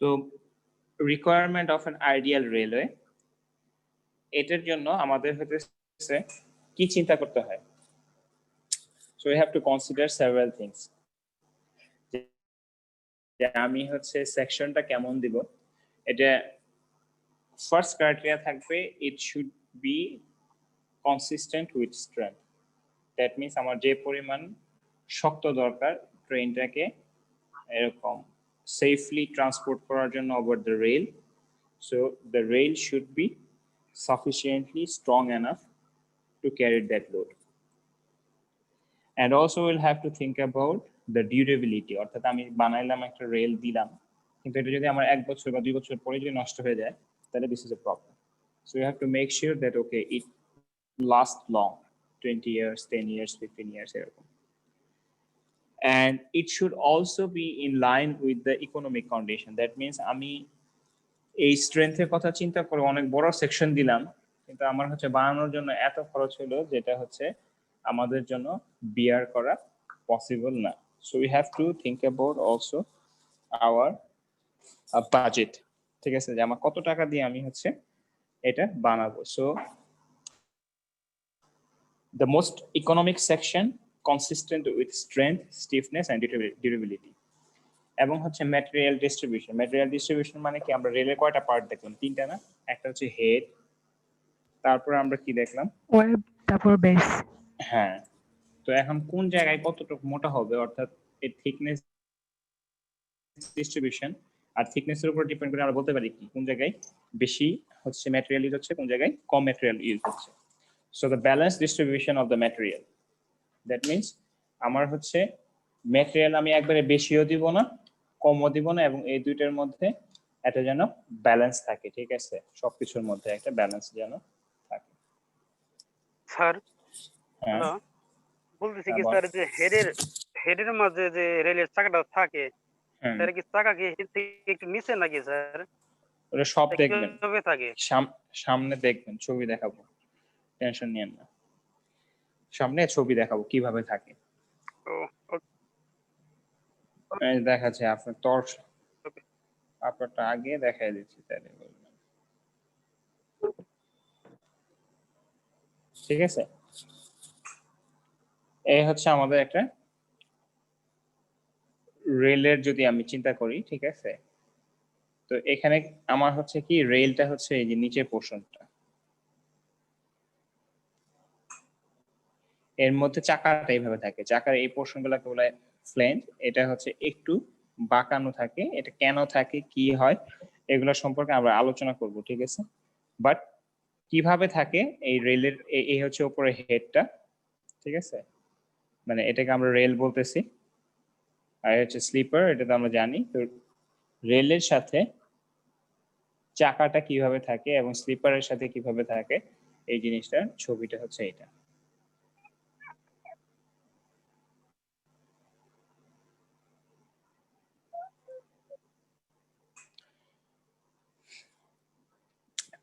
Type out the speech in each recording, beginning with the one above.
তো requirement of an ideal railway, এটার জন্য আমাদের হচ্ছে কি চিন্তা করতে হয়? So we have to consider several things. যে আমি হচ্ছে সেকশনটা কেমন দিব, এটা ফার্স্ট ক্রাইটেরিয়া থাকবে it should be consistent with strength. That means আমার যে পরিমাণ শক্ত দরকার ট্রেনটাকে এরকম সেফলি ট্রান্সপোর্ট করার জন্য over the rail, so the rail should be sufficiently strong enough to carry that load. And also we'll have to think about the durability, অর্থাৎ আমি বানাইলাম একটা রেল দিলাম, কিন্তু এটা যদি আমার 1 বছর বা 2 বছর পরে যদি নষ্ট হয়ে যায়, তাহলে this is a problem. So you have to make sure that okay, it lasts long, 20 years, 10 years, 15 years এরকম. And it should also be in line with the economic condition. That means আমি এই স্ট্রেংথের কথা চিন্তা করে অনেক বড় section দিলাম, কিন্তু আমার হচ্ছে বানানোর জন্য এত খরচ হলো যেটা হচ্ছে আমাদের জন্য বিয়ার করা পসিবল না। So we have to think about also hour budget, ঠিক আছে, যে আমার কত টাকা দিয়ে আমি হচ্ছে এটা বানাবো। So the most economic section consistent with strength, stiffness and durability. এবং হচ্ছে ম্যাটেরিয়াল ডিস্ট্রিবিউশন। ম্যাটেরিয়াল ডিস্ট্রিবিউশন মানে কি, আমরা রেলের কয়টা পার্ট দেখলাম? 3টা না? একটা হচ্ছে হেড, তারপর আমরা কি দেখলাম? ওয়েব, তারপর বেস। হ্যাঁ, তো এখন কোন জায়গায় কতটুকু মোটা হবে, অর্থাৎ এই থিকনেস ডিস্ট্রিবিউশন আর থিকনেসের উপর ডিপেন্ড করে আমরা বলতে পারি কি কোন জায়গায় বেশি হচ্ছে ম্যাটেরিয়াল ইউজ হচ্ছে, কোন জায়গায় কম ম্যাটেরিয়াল ইউজ হচ্ছে। So the balance distribution of the material, that means আমার হচ্ছে ম্যাটেরিয়াল আমি একবারে বেশিও দিব না, কমও দিব না, এবং এই দুইটার মধ্যে একটা যেন ব্যালেন্স থাকে, ঠিক আছে, সবকিছুর মধ্যে একটা ব্যালেন্স যেন থাকে। স্যার হ্যালো, বলতেছি কি স্যার, যে হেডের মাঝে যে রেলের চাকাটা থাকে, স্যার কি চাকা কি একটু নিচে নাকি স্যার? ওটা সব দেখবেন, কিভাবে থাকে? সামনে দেখবেন, ছবি দেখাবো, টেনশন নিয়েন না, সামনে ছবি দেখাবো কিভাবে থাকে। দেখাচ্ছে আপনার টর্চ, আপনারটা আগে দেখাই দিচ্ছি, তাহলে বলবেন, ঠিক আছে। এই হচ্ছে আমাদের একটা রেলের যদি আমি চিন্তা করি, ঠিক আছে, তো এখানে আমার হচ্ছে কি রেলটা হচ্ছে এই যে নিচের পোর্শনটা, এর মধ্যে চাকাটা এইভাবে থাকে, চাকার এই পোর্শন গুলাকে বলে ফ্লেঞ্জ। এটা হচ্ছে একটু বাঁকানো থাকে, এটা কেন থাকে, কি হয়, এগুলো সম্পর্কে আমরা আলোচনা করব, ঠিক আছে। বাট কিভাবে থাকে এই রেলের, এই হচ্ছে উপরে হেডটা, ঠিক আছে, মানে এটাকে আমরা রেল বলতেছি, আর হচ্ছে স্লিপার, এটা তো আমরা জানি। তো রেলের সাথে চাকাটা কিভাবে থাকে এবং স্লিপারের সাথে কিভাবে থাকে, এই জিনিসটার ছবিটা হচ্ছে এটা।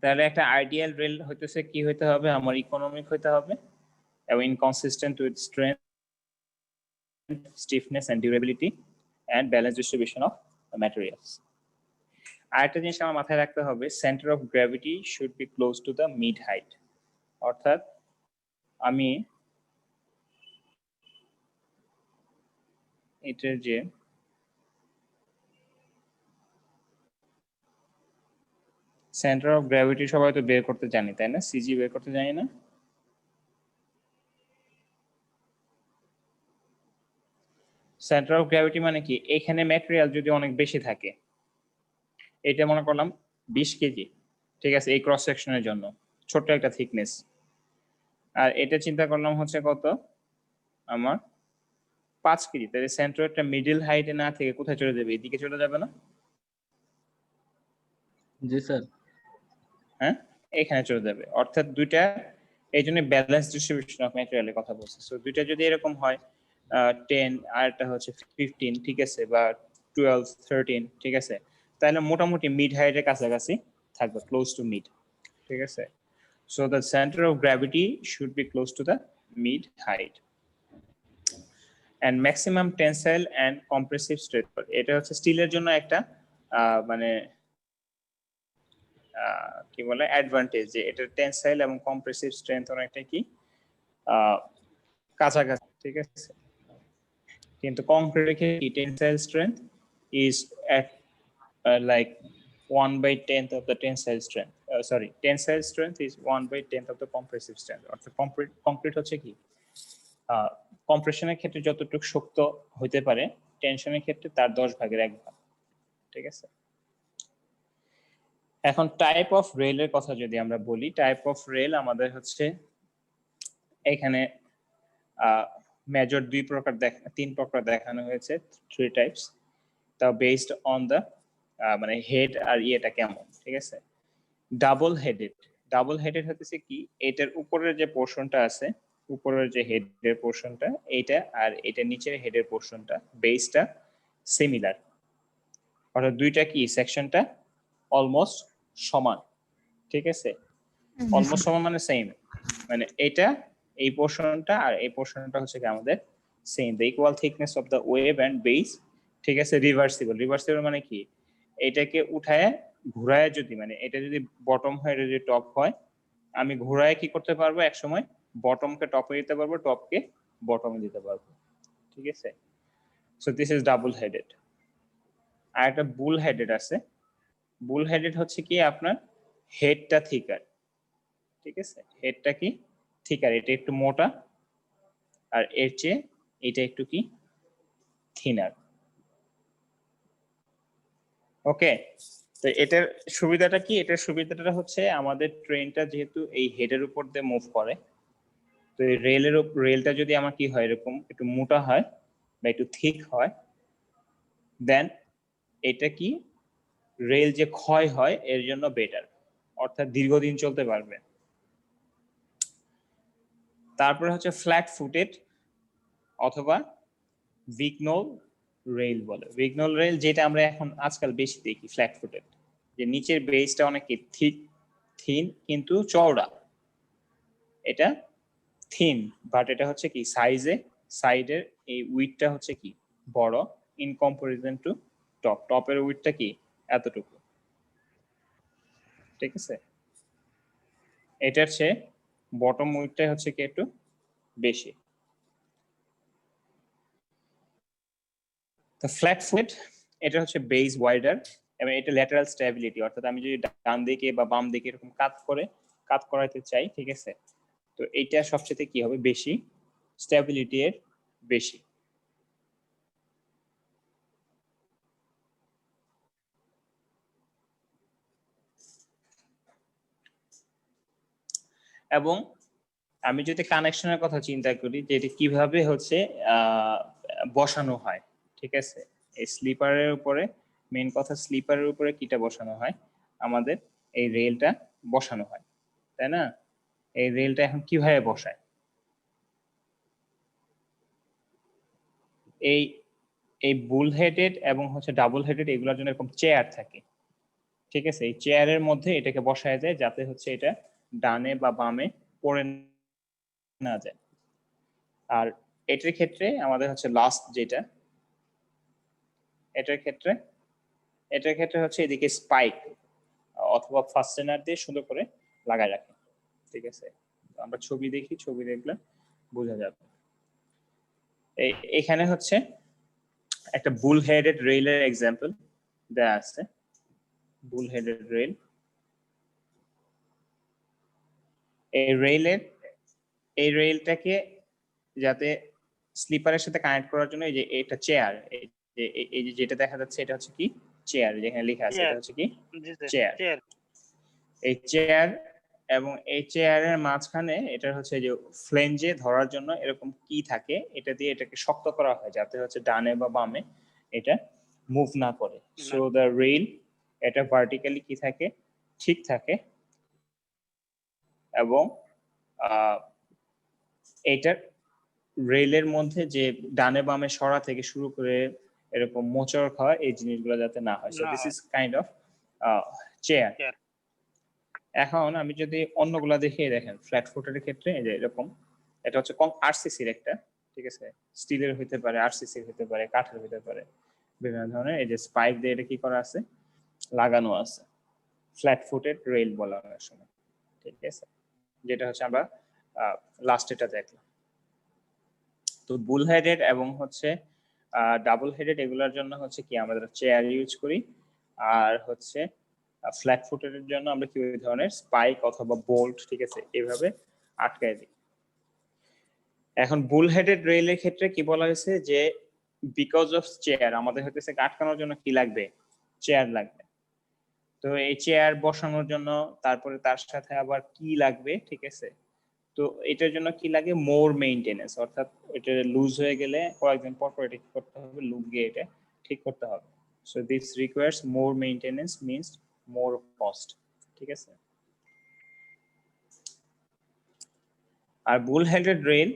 তাহলে একটা আইডিয়াল রেল হইতেছে কি হইতে হবে, আমার ইকোনমিক হইতে হবে এবং inconsistent with strength, stiffness and durability and balance distribution of materials. আরেকটা জিনিস আমার মাথায় রাখতে হবে, centre of gravity should be close to the mid height, অর্থাৎ আমি এটার যে সেন্টার অফ গ্র্যাভিটি সবাই তো বের করতে জানি, তাই না? সিজি বের করতে জানি না? সেন্টার অফ গ্র্যাভিটি মানে কি, এখানে ম্যাটেরিয়াল যদি অনেক বেশি থাকে, এটা মনে করলাম 20 কেজি, ঠিক আছে, এই ক্রস সেকশনের জন্য ছোট্ট একটা থিকনেস, আর এটা চিন্তা করলাম হচ্ছে কত, আমার 5 কেজি, তাহলে সেন্টার একটা মিডল হাইটে না থেকে কোথায় চলে যাবে, এদিকে চলে যাবে না? জি স্যার, হ্যাঁ, এখানে চলে যাবে, অর্থাৎ দুইটা, এই জন্য ব্যালেন্স ডিস্ট্রিবিউশন অফ ম্যাটেরিয়ালের কথা বলছি। সো দুইটা যদি এরকম হয় 10 আর একটা হচ্ছে 15, ঠিক আছে, বা 12, 13, ঠিক আছে, তাহলে মোটামুটি মিড হাইটের কাছাকাছি থাকবে, ক্লোজ টু মিড, ঠিক আছে। So the centre of gravity should be close to the mid height and maximum tensile and compressive strength, এটা হচ্ছে স্টিলের জন্য একটা মানে কি বলে অ্যাডভান্টেজ যে এটার টেনসাইল এবং কম্প্রেসিভ স্ট্রেংথ অনেকটা কি কাছাকাছি, ঠিক আছে। কিন্তু কংক্রিটের ক্ষেত্রে tensile strength is at like 1/10 of the tensile strength. Sorry, tensile strength is 1/10 of the compressive strength. অর্থাৎ কংক্রিট হচ্ছে কি কম্প্রেশনের ক্ষেত্রে যতটুকু শক্ত হতে পারে টেনশনের ক্ষেত্রে তার 10/1 ঠিক আছে। এখন টাইপ অফ রেলের কথা যদি আমরা বলি, টাইপ অফ রেল আমাদের হচ্ছে এখানে মেজর তিন প্রকার দেখানো হয়েছে, 3 টাইপস, তা বেসড অন দ্য মানে হেড আর ইয়েটা কেমন, ঠিক আছে। ডাবল হেডেড হচ্ছে কি এটার উপরের যে পোর্শনটা আছে, উপরের যে হেডের পোর্শনটা এইটা আর এটা নিচের হেডের পোর্শনটা বেসটা সিমিলার, অর্থাৎ দুইটা কি সেকশনটা অলমোস্ট সমান, ঠিক আছে। অলমোস্ট সমান মানে সেম, মানে এটা এই পোর্শনটা আর এই পোর্শনটা হচ্ছে কি আমাদের same, the equal thickness of the web and base, ঠিক আছে। রিভার্সিবল মানে কি এটাকে উঠায় ঘুরায় যদি, মানে এটা যদি বটম হয় এটা যদি টপ হয়, আমি ঘুরায় কি করতে পারবো এক সময় বটমকে টপে দিতে পারবো, টপকে বটমে দিতে পারবো, ঠিক আছে। So this is double headed. আর একটা বুল হেডেড আছে। বুল হেডেড হচ্ছে কি আপনার হেডটা থিকার, ঠিক আছে। হেডটা কি থিকার, এটা একটু মোটা আর এর চেয়ে এটা একটু কি থিনার, ওকে। তো এটার সুবিধাটা কি, এটার সুবিধাটা হচ্ছে আমাদের ট্রেনটা যেহেতু এই হেডের উপর দিয়ে মুভ করে, তো এই রেলটা যদি আমার কি হয় এরকম একটু মোটা হয় বা একটু থিক হয়, দেন এটা কি রেল যে ক্ষয় হয় এর জন্য বেটার, অর্থাৎ দীর্ঘদিন চলতে পারবে। তারপরে হচ্ছে ফ্ল্যাট ফুটেড অথবা ভিগনোল রেল বলে। ভিগনোল রেল যেটা আমরা এখন আজকাল বেশি দেখি, ফ্ল্যাট ফুটেড, যে নিচের বেসটা অনেক থিন কিন্তু চওড়া, এটা থিন বাট এটা হচ্ছে কি সাইডের এই উইডটা হচ্ছে কি বড় ইন কম্পারিজন টু টপের উইডটা কি এতটুকু, ঠিক আছে। এটার চেয়ে বটম উইডটা হচ্ছে কি একটু বেশি। তো ফ্ল্যাট ফুট এটা হচ্ছে বেস ওয়াইডার এবং এটা ল্যাটারাল স্টেবিলিটি, অর্থাৎ আমি যদি ডান দিকে বা বাম দিকে এরকম কাত করাইতে চাই, ঠিক আছে, তো এইটা সবচেয়ে কি হবে বেশি স্টেবিলিটি এর বেশি। এবং আমি যদি কানেকশনের কথা চিন্তা করি যে এটা কিভাবে হচ্ছে বসানো হয়, ঠিক আছে। এই স্লিপারের উপরে মেইন কথা, স্লিপারের উপরে কিটা বসানো হয়, আমাদের এই রেলটা বসানো হয়, তাই না। এই রেলটা এখন কিভাবে বসায়, এই বুল হেডেড এবং হচ্ছে ডাবল হেডেড এগুলোর জন্য এরকম চেয়ার থাকে, ঠিক আছে। এই চেয়ারের মধ্যে এটাকে বসায় যায় যাতে হচ্ছে এটা ডানে বা বামে পড়ে না যায়। আর এটার ক্ষেত্রে আমাদের হচ্ছে লাস্ট যেটা, এটার ক্ষেত্রে হচ্ছে এদিকে স্পাইক অথবা ফাস্টেনার দিয়ে সুন্দর করে লাগায় রাখে, ঠিক আছে। আমরা ছবি দেখলে বোঝা যাবে। এখানে হচ্ছে একটা বুল হেডেড রেলের এক্সাম্পল দেয়া আছে। বুল হেডেড রেল, এই রেলটাকে যাতে স্লিপারের সাথে কানেক্ট করার জন্য এই যে এটা চেয়ার, এই যে যেটা দেখা যাচ্ছে এটা হচ্ছে কি চেয়ার, যেখানে লেখা আছে এটা হচ্ছে কি চেয়ার। এই চেয়ার এবং এই চেয়ারের মাঝখানে এটা হচ্ছে যে ফ্লেঞ্জে ধরার জন্য এরকম কি থাকে, এটা দিয়ে এটাকে শক্ত করা হয় যাতে হচ্ছে ডানে বা বামে এটা মুভ না করে। সো দ্য রেল এটা ভার্টিক্যালি কি থাকে ঠিক থাকে এবং এটার রেলের মধ্যে যে ডানে বামে সরা থেকে শুরু করে এরকম মোচড় খাওয়া এই জিনিসগুলো যাতে না হয়। So this is kind of chair. এখন আমি যদি অন্যগুলা দেখিয়ে দেখেন ফ্ল্যাট ফুটের ক্ষেত্রে এই যে এরকম, এটা হচ্ছে কম আরসিসির একটা, ঠিক আছে, স্টিলের হতে পারে, আরসিসির হতে পারে, কাঠের হতে পারে, বিভিন্ন ধরনের এই যে স্পাইক দিয়ে এটা কি করা আছে লাগানো আছে, ফ্ল্যাট ফুটেড রেল বলা হয় আসলে, ঠিক আছে, যেটা হচ্ছে আমরা লাস্ট এটা দেখলাম। তো বুল হেডেড এবং হচ্ছে ডাবল হেডেড এগুলোর জন্য হচ্ছে কি আমরা চেয়ার ইউজ করি, আর হচ্ছে ফ্ল্যাট ফুটেড এর জন্য আমরা কি ওই ধরনের স্পাইক অথবা বোল্ট, ঠিক আছে, এভাবে আটকায় দিই। এখন বুল হেডেড রেলের ক্ষেত্রে কি বলা হয়েছে যে বিকজ অফ চেয়ার আমাদের হচ্ছে আটকানোর জন্য কি লাগবে, চেয়ার লাগবে। তো এই চেয়ার বসানোর জন্য তারপরে তার সাথে আবার কি লাগবে, ঠিক আছে, তো এটার জন্য কি লাগে, মোর মেইনটেনেন্স, অর্থাৎ এটা লুজ হয়ে গেলে কয়েকদিন পর পর এটা কি করতে হবে, লুপ গিয়ে এটা ঠিক করতে হবে। So this requires more maintenance means more cost, ঠিক আছে। আর বুল হেডেড রেল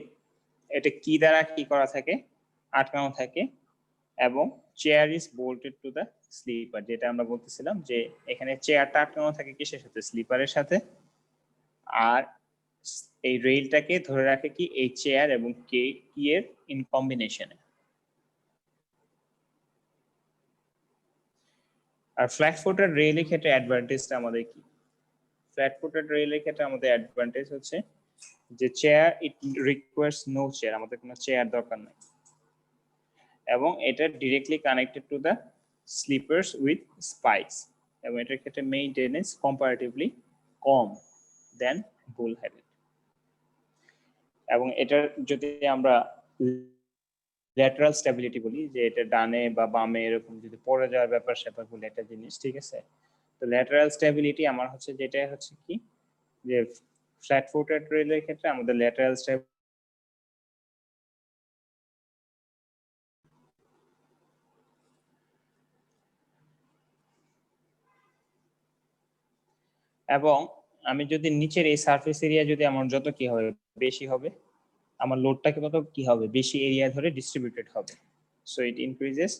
এটা কি দ্বারা কি করা থাকে, আটকানো থাকে, এবং chair is bolted to the sleeper, যেটা আমরা বলতেছিলাম যে এখানে চেয়ারটা আটকানো থাকে কিসের সাথে, স্লিপারের সাথে, আর এই রেলটাকে ধরে রাখে কি এই চেয়ার এবং কি এর ইন কম্বিনেশনে। আর ফ্ল্যাট ফুটেড রেলের ক্ষেত্রে অ্যাডভান্টেজটা আমাদের কি, ফ্ল্যাট ফুটেড রেলের ক্ষেত্রে আমাদের অ্যাডভান্টেজ হচ্ছে যে chair it requires no chair, আমাদের কোনো চেয়ার দরকার নাই, এবং এটা directly connected to the sleepers with spikes, এবং এটার ক্ষেত্রে মেইনটেনেন্স কম্পারেটিভলি কম দেন বুল হেডেড। এবং এটার যদি আমরা ল্যাটারাল স্ট্যাবিলিটি বলি, যে এটা ডানে বা বামে এরকম যদি পড়ে যাওয়ার ব্যাপার স্যাপার বলে একটা জিনিস, ঠিক আছে, তো ল্যাটারাল স্ট্যাবিলিটি আমার হচ্ছে যেটা হচ্ছে কি যে ফ্ল্যাট ফুটেড রেলের ক্ষেত্রে আমাদের ল্যাটারাল স্ট্যাবিলিটি এবং আমি যদি নিচের এই সারফেস এরিয়া যদি আমার যত কি হবে বেশি হবে, আমার লোডটা কত কি হবে বেশি এরিয়া ধরে ডিস্ট্রিবিউটেড হবে, so it increases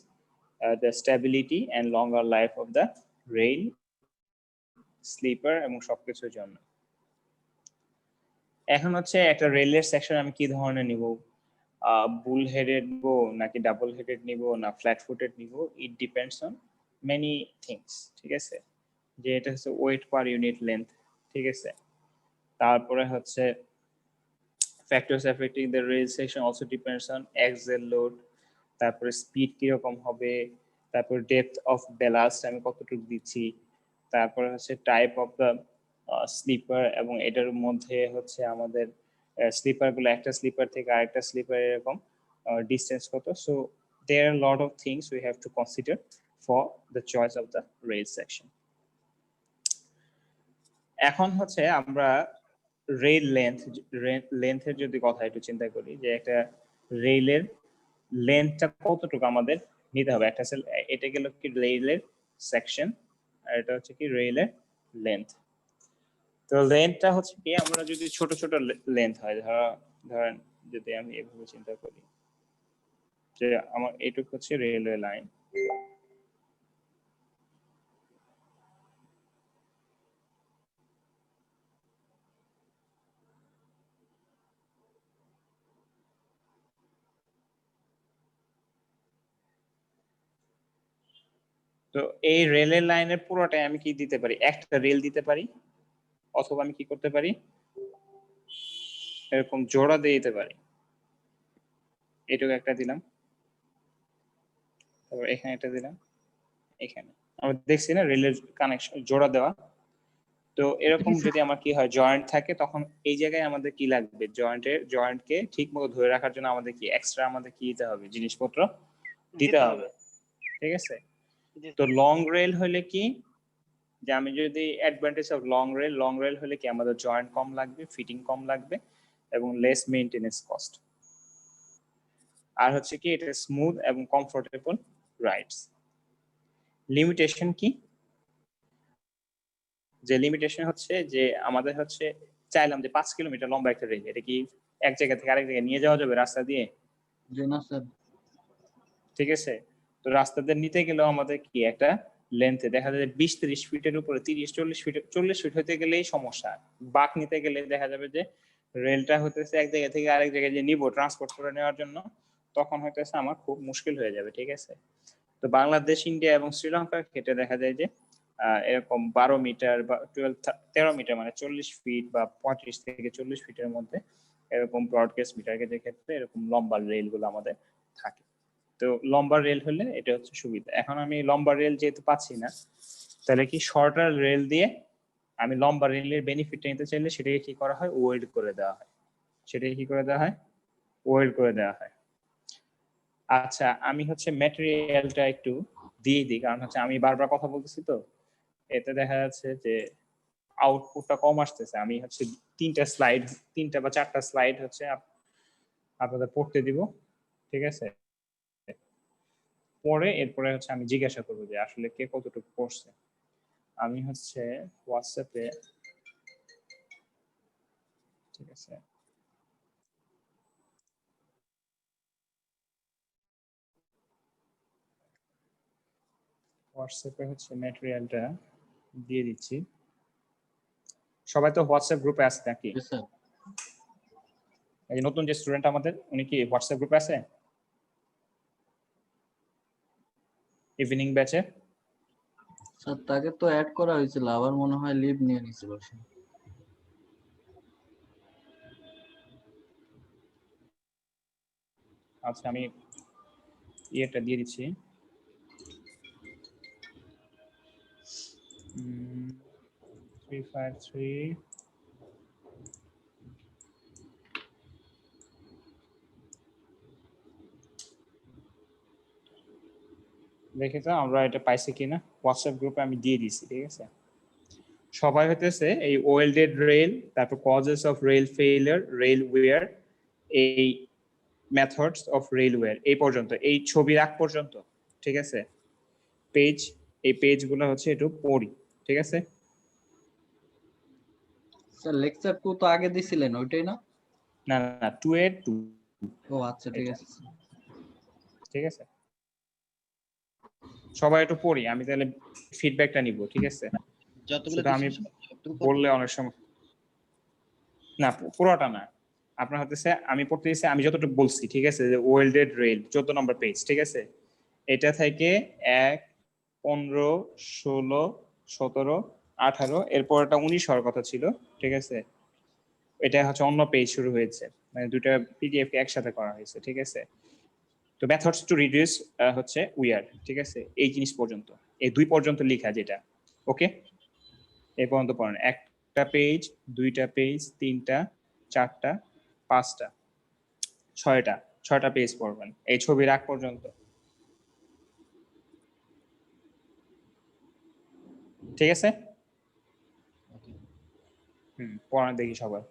the stability and longer life of the rail, sleeper এবং সবকিছুর জন্য। এখন হচ্ছে একটা রেলের সেকশন আমি কি ধরনের নিব, বুল হেডেড নিব নাকি ডাবল হেডেড নিব না ফ্ল্যাট ফুটেড নিব, it depends on many things, ঠিক আছে, যে এটা হচ্ছে ওয়েট পার ইউনিট লেন্থ, ঠিক আছে, তারপরে হচ্ছে factors affecting the rail section also depends on axle load, তারপরে স্পিড কিরকম হবে, তারপর ডেপথ অফ ব্যালাস্ট আমি কতটুকু দিচ্ছি, তারপরে হচ্ছে টাইপ অফ দ্য স্লিপার, এবং এটার মধ্যে হচ্ছে আমাদের স্লিপার গুলো একটা স্লিপার থেকে আরেকটা স্লিপার এরকম ডিস্টেন্স কত, so there are lot of things we have to consider for the choice of the rail section. এখন হচ্ছে আমরা রেল লেন্থের যদি কথা একটু চিন্তা করি, যে একটা রেলের লেন্থটা কতটুকু আমাদের নিতে হবে, একটা এটা গেল কি রেলের সেকশন, আর এটা হচ্ছে কি রেলের লেন্থ। তো লেন্থটা হচ্ছে কি আমরা যদি ছোট ছোট লেন্থ হয়, ধরেন যদি আমি এভাবে চিন্তা করি যে আমার এইটুকু হচ্ছে রেলওয়ে লাইন, তো এই রেলের লাইনের পুরোটাই আমি কি দিতে পারি, একটা রেল দিতে পারি, অথবা আমি কি করতে পারি এরকম জোড়া দিয়ে দিতে পারি, এটুকু একটা দিলাম, তারপর এখানে একটা দিলাম, এখানে আমরা দেখছি না রেলের কানেকশন জোড়া দেওয়া। তো এরকম যদি আমার কি হয় জয়েন্ট থাকে, তখন এই জায়গায় আমাদের কি লাগবে, জয়েন্টকে ঠিক মতো ধরে রাখার জন্য আমাদের কি এক্সট্রা আমাদের কি দিতে হবে, জিনিসপত্র দিতে হবে, ঠিক আছে। তো লং রেল হলে কি, যে আমি যদি অ্যাডভান্টেজ অফ লং রেল হলে কি আমাদের জয়েন্ট কম লাগবে, ফিটিং কম লাগবে, এবং লেস মেইনটেনেন্স কস্ট, আর হচ্ছে কি এটা স্মুথ এবং কমফোর্টেবল রাইডস। লিমিটেশন কি, যে লিমিটেশন হচ্ছে যে আমাদের হচ্ছে চাইলাম যে 5 কিলোমিটার লম্বা একটা রেল, এটা কি এক জায়গা থেকে আরেক জায়গায় নিয়ে যাওয়া যাবে রাস্তা দিয়ে, ঠিক আছে। তো রাস্তা দিয়ে নিতে গেলেও আমাদের কি একটা লেন্থে দেখা যায় 20-30 ফিটের উপরে 30-40 ফিট হতে গেলেই সমস্যা, বাঁক নিতে গেলে দেখা যাবে যে রেলটা হতেছে এক জায়গা থেকে আরেক জায়গায় যে নিব ট্রান্সপোর্ট করে নেওয়ার জন্য, তখন হইতেছে আমার খুব মুশকিল হয়ে যাবে, ঠিক আছে। তো বাংলাদেশ, ইন্ডিয়া এবং শ্রীলঙ্কার ক্ষেত্রে দেখা যায় যে এরকম 12 মিটার বা 13 মিটার মানে 40 ফিট বা 35 থেকে 40 ফিটের মধ্যে এরকম ব্রডগেজ মিটার গেজের ক্ষেত্রে এরকম লম্বা রেল গুলো আমাদের থাকে। তো লম্বা রেল হলে এটা হচ্ছে সুবিধা। এখন আমি লম্বা রেল যেহেতু পাচ্ছি না, তাহলে কি শর্টার রেল দিয়ে আমি লম্বা রেলের বেনিফিটটা নিতে চাইলে সেটাকে কি করা হয়, ওয়েল্ড করে দেওয়া হয়। সেটাকে কি করে দেওয়া হয়, ওয়েল্ড করে দেওয়া হয়। আচ্ছা আমি হচ্ছে ম্যাটেরিয়ালটা একটু দিয়ে দিই, কারণ হচ্ছে আমি বারবার কথা বলতেছি তো, এতে দেখা যাচ্ছে যে আউটপুটটা কম আসতেছে। আমি হচ্ছে 3টা বা 4টা স্লাইড হচ্ছে আপনাদের পড়তে দিব, ঠিক আছে? পরে এরপরে হচ্ছে আমি জিজ্ঞাসা করবো যে আসলে কে কতটুকু পড়ছে। আমি হচ্ছে হোয়াটসঅ্যাপে, ঠিক আছে, হোয়াটসঅ্যাপে হচ্ছে ম্যাটেরিয়ালটা দিয়ে দিচ্ছি। সবাই তো হোয়াটসঅ্যাপ গ্রুপে আছে নাকি? এই নতুন যে স্টুডেন্ট আমাদের, উনি কি হোয়াটসঅ্যাপ গ্রুপে আছে ইভিনিং ব্যাচে? স্যার তাকে তো অ্যাড করা হয়েছিল, আবার মনে হয় লিভ নিয়ে নিছিল সে। আচ্ছা আমি ইয়েটা দিয়ে দিচ্ছি। 353 দেখে তো আমরা এটা পাইছি কিনা, হোয়াটসঅ্যাপ গ্রুপে আমি দিয়ে দিছি, ঠিক আছে? সবাই হইতেছে এই ওয়েল্ডেড রেল, তারপর causes of rail failure, rail wear, এই মেথডস অফ রেলওয়্যার, এই পর্যন্ত, এই ছবির আগ পর্যন্ত, ঠিক আছে? পেজ, এই পেজগুলো হচ্ছে একটু পড়ি, ঠিক আছে? স্যার লেকচার 2 তো আগে দিছিলেন, ওইটাই না? না না 2 এর 2, ও আচ্ছা ঠিক আছে। ঠিক আছে, সবাই একটু পড়ি, আমি তাহলে ফিডব্যাকটা নিব, ঠিক আছে? যতগুলো সেটা আমি বললে অনেক সময় না, পুরোটা না, আপনার হতেছে আমি পড়তে দিচ্ছি, আমি যতটুকু বলছি, ঠিক আছে? যে ওয়েল্ডেড রেল 14 নম্বর পেজ, ঠিক আছে? এটা থেকে 1, 15, 16, 17, 18, এরপর একটা 19 হওয়ার কথা ছিল, ঠিক আছে? এটা হচ্ছে অন্য পেজ শুরু হয়েছে, মানে দুইটা পিডিএফ কে একসাথে করা হয়েছে, ঠিক আছে? তো মেথডস টু রিডিউস হচ্ছে উইয়ার, ঠিক আছে? এই জিনিস পর্যন্ত, এই 2 পর্যন্ত লেখা যেটা, ওকে? এই পর্যন্ত পড়েন। একটা পেজ, 2টা পেজ, 3টা, 4টা, 5টা, 6টা পেজ পড়বেন এই ছবির আগ পর্যন্ত, ঠিক আছে? পড়ান দেখি সবাই।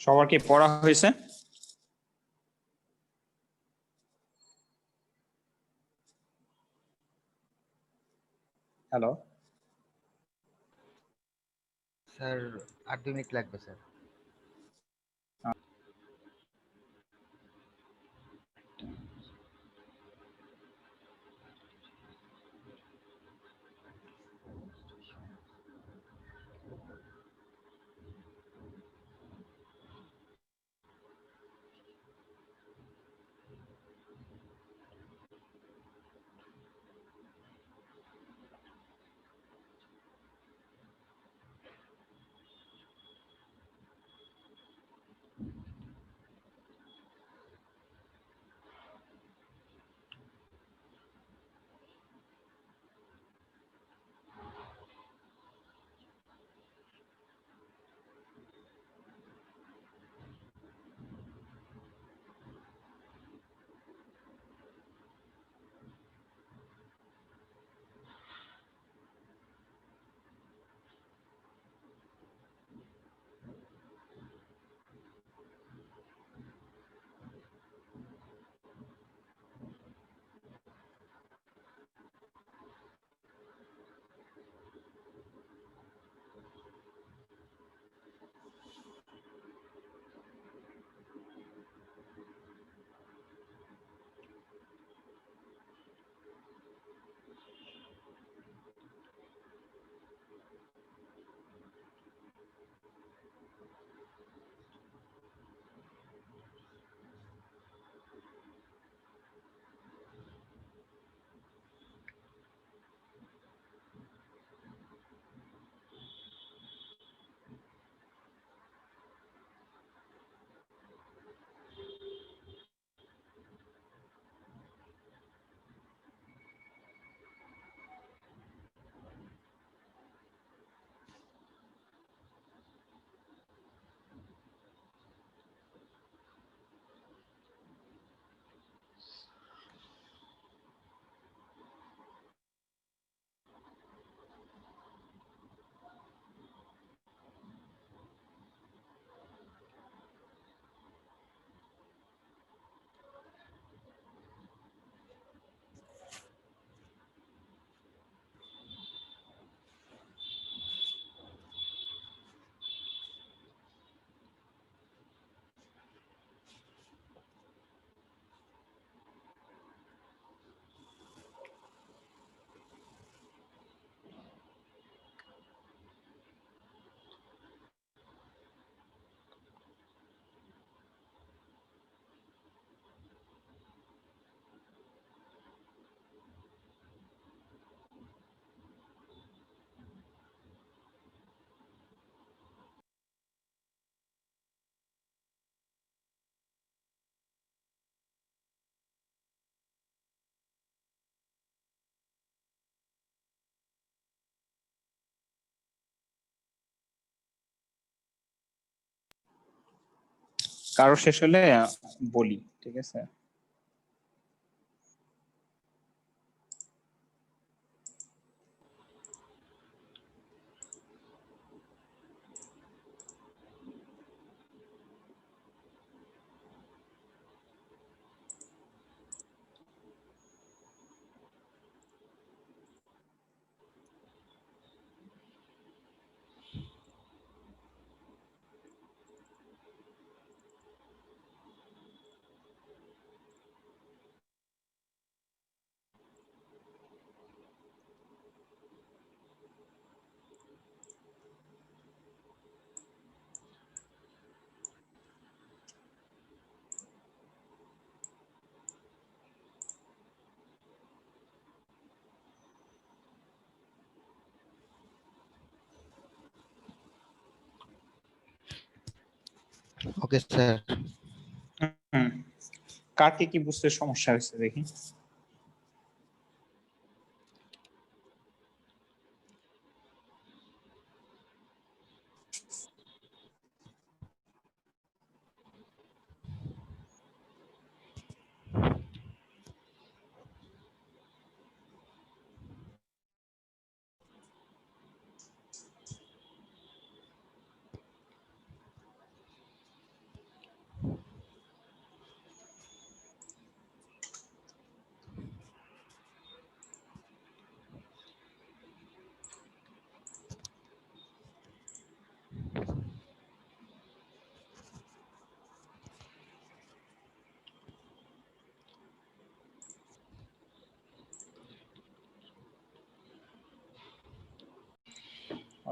সবার কি পড়া হয়েছে? হ্যালো স্যার 8-2 মিনিট লাগবে স্যার। কারো শেষ হলে বলি, ঠিক আছে? Okay sir. কার কি বুঝতে সমস্যা হয়েছে দেখি?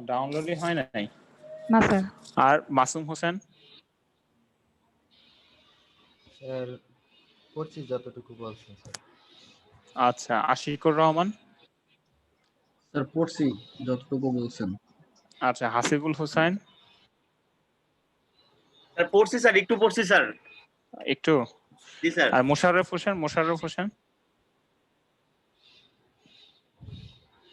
ডাউনলোডই হয় নাই। না স্যার। আর মাসুম হোসেন? স্যার পড়ছি যতটুকু বলছেন স্যার। আচ্ছা, আশিকুর রহমান? স্যার পড়ছি যতটুকু বলছেন। আচ্ছা, হাসিবুল হোসেন? স্যার পড়ছি স্যার, একটু পড়ছি স্যার। একটু? জি স্যার। আর মোশাররফ হোসেন? মোশাররফ হোসেন?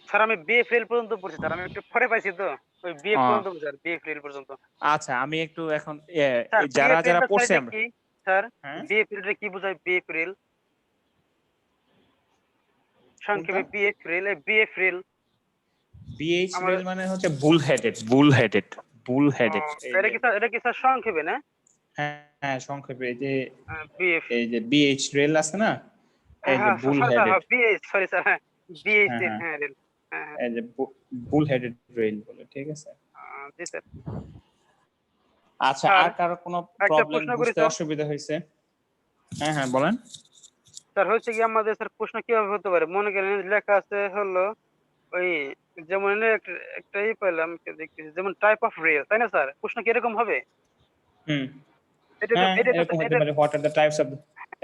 স্যার আমি বিএফএল পর্যন্ত পড়ছি স্যার, আমি একটু পরে পাইছি তো, ওই বিএফ পর্যন্ত স্যার, বিএফএল পর্যন্ত। আচ্ছা, আমি একটু এখন স্যার যারা যারা বিএফএল পড়ছে স্যার আমরা, কি স্যার? হ্যাঁ বিএফএল কি বোঝায়? বিএফএল সংক্ষেপে বিএফএল, বিএফএল বিএইচ আমার রেল মানে হচ্ছে বুল হেডেড, বুল হেডেড, বুল হেডেড। এটা কি স্যার সংক্ষেপে না? হ্যাঁ হ্যাঁ, সংক্ষেপে এই যে বিএফ, এই যে বিএইচ রেল আছে না, এই যে হ্যাঁ bull sir, headed, BH, sorry sir, হ্যাঁ বিএইচ, হ্যাঁ হ্যাঁ, হ্যাঁ রেল, হ্যাঁ হ্যাঁ, এই যে বুল হেডেড রেল বলে, ঠিক আছে। জি স্যার। আচ্ছা, স্যার, আর কারো কোনো একটা প্রবলেম প্রশ্ন করি বুঝতে স্যার। অসুবিধা হয়েছে? হ্যাঁ হ্যাঁ, বলেন। স্যার হচ্ছে কি আমাদের স্যার প্রশ্ন কিভাবে হতে পারে? মনে করেন লেখা আছে হলো ওই, যেমন একটাই পেলাম দেখতেছি, যেমন টাইপ অফ রেল, তাই না স্যার? প্রশ্ন কি এরকম হবে? হুম, এটা হ্যাঁ এটা এরকম হতে এটা পারে, what are the types of,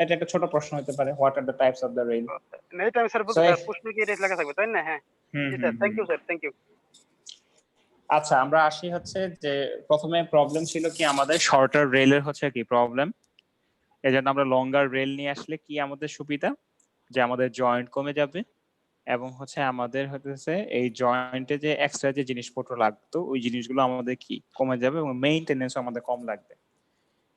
এটা একটা ছোট প্রশ্ন হতে পারে, what are the types of the rail. এটা আমি স্যার সো বলতে স্যার প্রশ্ন কি এটা লেখা থাকবে, তাই না? হ্যাঁ হুম জি হুম স্যার, থ্যাংক হুম। You sir, thank you. আচ্ছা, আমরা আসি হচ্ছে যে প্রথমে প্রবলেম ছিল কি আমাদের শর্টার রেলের হচ্ছে কি প্রবলেম, এজন্য আমরা লঙ্গার রেল নিয়ে আসলে কি আমাদের সুবিধা, যে আমাদের জয়েন্ট কমে যাবে এবং হচ্ছে আমাদের হচ্ছে এই জয়েন্টে যে এক্সট্রা যে জিনিসপত্র লাগতো ওই জিনিসগুলো আমাদের কি কমে যাবে এবং মেইনটেনেন্স আমাদের কম লাগবে।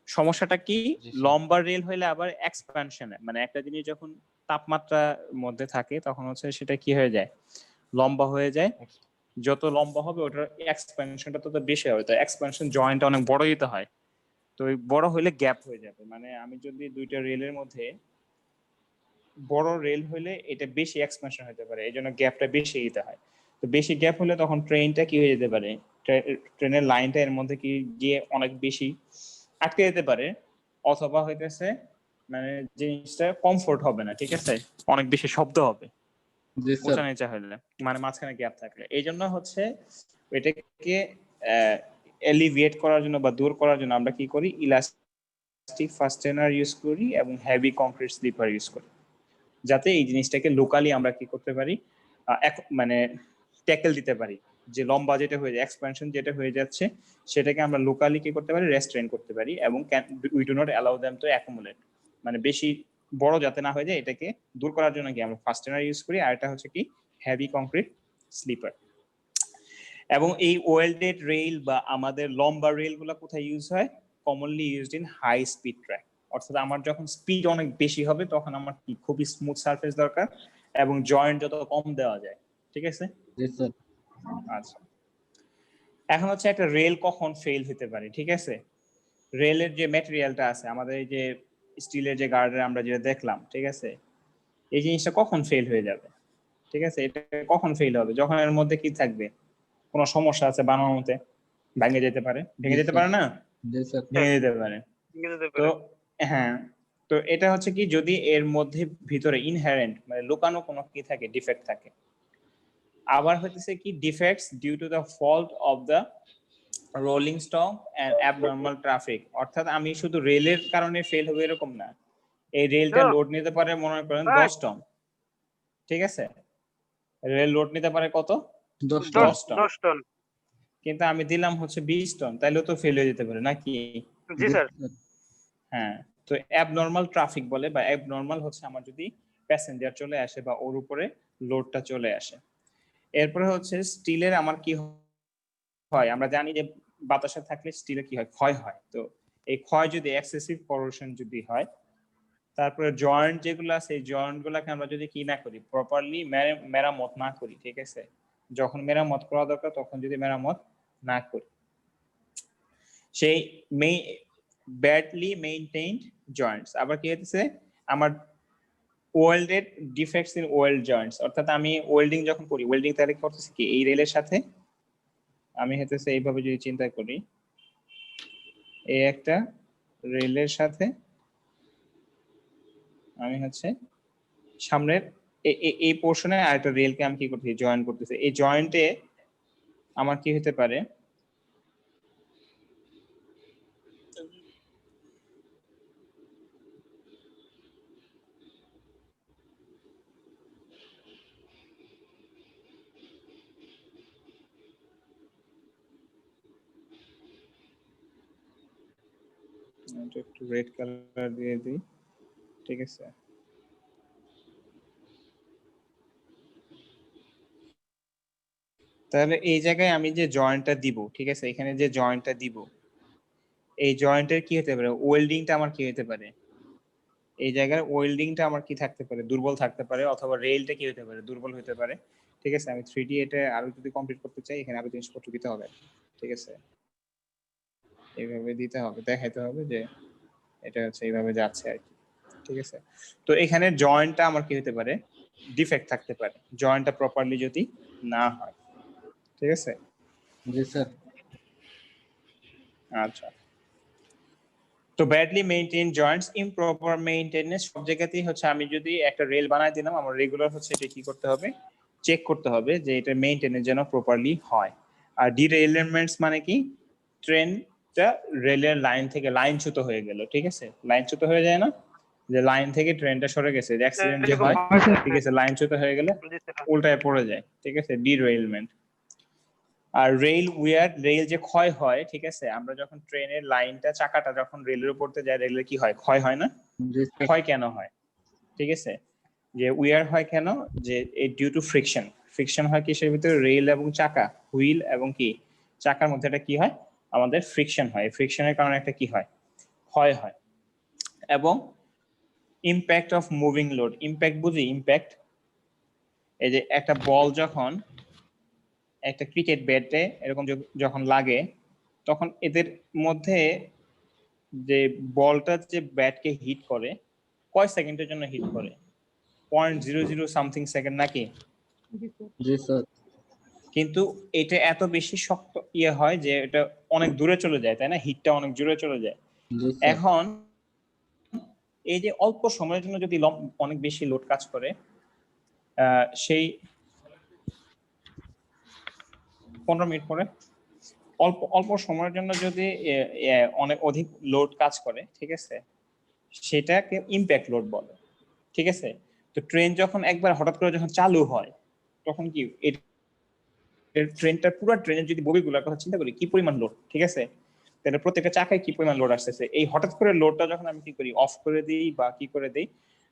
সমস্যাটা কি, জি স্যার। লম্বা রেল হইলে আবার এক্সপ্যানশনে, মানে একটা জিনিস যখন তাপমাত্রার মধ্যে থাকে তখন হচ্ছে সেটা কি হয়ে যায়, লম্বা হয়ে যায়। যত লম্বা হবে ওটার এক্সপ্যানশনটা তত বেশি হবে, তো এক্সপ্যানশন জয়েন্ট অনেক বড় দিতে হয়। তো ওই বড় হইলে গ্যাপ হয়ে যাবে, মানে আমি যদি দুইটা রেলের মধ্যে বড় রেল হইলে এটা বেশি এক্সপ্যানশন হতে পারে, এই জন্য গ্যাপটা বেশি দিতে হয়। তো বেশি গ্যাপ হলে তখন ট্রেনটা কি হয়ে যেতে পারে, ট্রেনের লাইনটা এর মধ্যে কি গিয়ে অনেক বেশি আটকে যেতে পারে, অথবা হইতেছে মানে জিনিসটা কমফোর্ট হবে না, ঠিক আছে, অনেক বেশি শব্দ হবে জি স্যার। উঁচা নিচা হলে, মানে মাঝখানে গ্যাপ থাকলে। এই জন্য হচ্ছে এটাকে এলিভিয়েট করার জন্য বা দূর করার জন্য আমরা কি করি, ইলাস্টিক ফাস্টেনার ইউজ করি এবং হেভি কংক্রিট স্লিপার ইউজ করি, যাতে এই জিনিসটাকে লোকালি আমরা কি করতে পারি, মানে ট্যাকেল দিতে পারি, যে লম্বা যেটা হয়ে যায়, এক্সপ্যানশন যেটা হয়ে যাচ্ছে সেটাকে আমরা লোকালি কি করতে পারি, রেস্ট্রেন করতে পারি এবং we do not allow them to accumulate, মানে বেশি বড় যাতে না হয়ে যায়, এটাকে দূর করার জন্য কি আমরা ফাস্টেনার ইউজ করি, আর এটা হচ্ছে কি হেভি কংক্রিট স্লিপার। এবং এই ওয়েল্ডেড রেল বা আমাদের লম্বা রেলগুলো কোথায় ইউজ হয়, commonly used in high speed track, অর্থাৎ আমার যখন স্পিড অনেক বেশি হবে তখন আমার কি খুবই স্মুথ সারফেস দরকার এবং জয়েন্ট যত কম দেওয়া যায়, ঠিক আছে। জি স্যার। আচ্ছা, এখন হচ্ছে একটা রেল কখন ফেল হতে পারে, ঠিক আছে। রেলের যে ম্যাটেরিয়ালটা আছে আমাদের, এই যে স্টিলের যে গার্ডার আমরা যেটা দেখলাম, ঠিক আছে, এই জিনিসটা কখন ফেল হয়ে যাবে, ঠিক আছে, এটা কখন ফেল হবে, যখন এর মধ্যে কি থাকবে, কোনো সমস্যা আছে বানানোতে, ভেঙে যেতে পারে, ভেঙে যেতে পারে না, জি স্যার। ভেঙে যেতে পারে। তো হ্যাঁ, তো এটা হচ্ছে কি যদি এর মধ্যে ভিতরে ইনহেরেন্ট মানে লুকানো কোনো কি থাকে, ডিফেক্ট থাকে। আবার হচ্ছে কি defects due to the fault of the rolling stock and abnormal traffic, অর্থাৎ আমি শুধু রেলের কারণে ফেল হবে এরকম না, এই রেলটা লোড নিতে পারে মনে করেন 10 টন, ঠিক আছে, রেল লোড নিতে পারে কত, 10 টন। 10 টন। কিন্তু আমি দিলাম হচ্ছে 20 টন, তাইলে তো ফেল হয়ে যেতে পারে নাকি। জি স্যার। হ্যাঁ, তো অ্যাবনর্মাল ট্রাফিক বলে, বা অ্যাবনর্মাল হচ্ছে আমার যদি প্যাসেঞ্জার চলে আসে বা ওর উপরে লোডটা চলে আসে। এরপরে হচ্ছে স্টিলের আমার কি হয়, আমরা জানি যে বাতাসে থাকলে স্টিলে কি হয়, ক্ষয় হয়। তো এই ক্ষয় যদি এক্সেসিভ করোশন যদি হয়, তারপরে জয়েন্ট যেগুলো আছে এই জয়েন্ট গুলাকে আমরা যদি কি না করি, প্রপারলি মেরামত না করি, ঠিক আছে, যখন মেরামত করা দরকার তখন যদি মেরামত না করি, সেই ব্যাডলি মেইনটেইনড জয়েন্টস। আবার কি হচ্ছে আমার welded defects in weld joints, অর্থাৎ আমি ওয়েল্ডিং যখন করি, ওয়েল্ডিং তাহলে করতেছি কি এই রেলের সাথে আমি হচ্ছে এইভাবে যদি চিন্তা করি, এই একটা রেলের সাথে আমি হচ্ছে সামনের এই পোর্শনে আরেকটা রেলকে আমি কি করতেছি, জয়েন করতেছি। এই জয়েন্টে আমার কি হতে পারে এটা একটু রেড কালার দিয়ে দিই, ঠিক আছে। তাহলে এই জায়গায় আমি যে জয়েন্টটা দিব, ঠিক আছে, এখানে যে জয়েন্টটা দিব, এই জয়েন্টের কি হতে পারে, ওয়েল্ডিংটা আমার কি হতে পারে, এই জায়গায় ওয়েল্ডিংটা আমার কি থাকতে পারে, দুর্বল থাকতে পারে, অথবা রেলটা কি হতে পারে, দুর্বল হতে পারে, ঠিক আছে। আমি 3D এটা আরো যদি কমপ্লিট করতে চাই, এখানে আরো জিনিসপত্র দিতে হবে, ঠিক আছে। এইভাবে দিতে হবে, দেখাইতে হবে যে এটা হচ্ছে এইভাবে যাচ্ছে আর কি, ঠিক আছে। তো এখানে জয়েন্টটা আমার কি হতে পারে, ডিফেক্ট থাকতে পারে, জয়েন্টটা প্রপারলি যদি না হয়, ঠিক আছে। জি স্যার। আচ্ছা, তো badly maintain Joints, improper maintenance, সব জায়গাতেই হচ্ছে আমি যদি একটা রেল বানাই দিলাম, আমার রেগুলার হচ্ছে এটা কি করতে হবে, চেক করতে হবে যে এটা মেইনটেনেন্স যেন প্রপারলি হয়। আর ডিরেইলমেন্টস মানে কি, ট্রেনটা রেলের লাইন থেকে লাইনচ্যুত হয়ে গেল, ঠিক আছে, লাইনচ্যুত হয়ে যায় না, যে লাইন থেকে ট্রেনটা সরে গেছে, যে অ্যাক্সিডেন্ট যে এরকম হয়, হয় স্যার। ঠিক আছে, লাইনচ্যুত হয়ে গেলে জি স্যার। উল্টায় পড়ে যায়, ঠিক আছে, ডিরেইলমেন্ট। আর রেল উইয়ার, রেল যে ক্ষয় হয়, ঠিক আছে, আমরা যখন ট্রেনের লাইনটা চাকাটা যখন রেলের উপর দিয়ে যায়, রেলের কি হয়, ক্ষয় হয় না, জি স্যার। ক্ষয় কেন হয়, ঠিক আছে, যে উইয়ার হয় কেন, যে ডিউ টু ফ্রিকশন, ফ্রিকশন হয় কিসের ভিতরে, রেল এবং চাকা, হুইল এবং কি চাকার মধ্যে একটা কি হয়, আমাদের ফ্রিকশন হয়, ফ্রিকশনের কারণে একটা কি হয়, ক্ষয় হয়। এবং impact of moving load, impact বুঝি, ইমপ্যাক্ট, এই যে একটা বল যখন একটা ক্রিকেট ব্যাটে এরকম যখন লাগে, তখন এদের মধ্যে যে বলটা যে ব্যাটকে হিট করে, কয় সেকেন্ডের জন্য হিট করে, 0.00 সামথিং সেকেন্ড নাকি, জি স্যার। কিন্তু এটা এত বেশি শক্ত ইয়ে হয় যে এটা অনেক দূরে চলে যায়, তাই না, হিটটা অনেক দূরে চলে যায়। জি স্যার। এখন এই যে অল্প সময়ের জন্য যদি অনেক বেশি লোড কাজ করে, সেই 15 মিনিট পরে অল্প অল্প সময়ের জন্য যদি অনেক অধিক লোড কাজ করে, ঠিক আছে, সেটাকে ইমপ্যাক্ট লোড বলে, ঠিক আছে। তো ট্রেন যখন একবার হঠাৎ করে যখন চালু হয়, তখন কি ট্রেনটা পুরো ট্রেনের যদি বগিগুলোর কথা চিন্তা করি, কি পরিমাণ লোড, ঠিক আছে, তাহলে প্রত্যেকটা চাকায় কি পরিমাণ লোড আসতেছে, এই হঠাৎ করে লোডটা যখন আমি কি করি, অফ করে দিই বা কি করে দিই,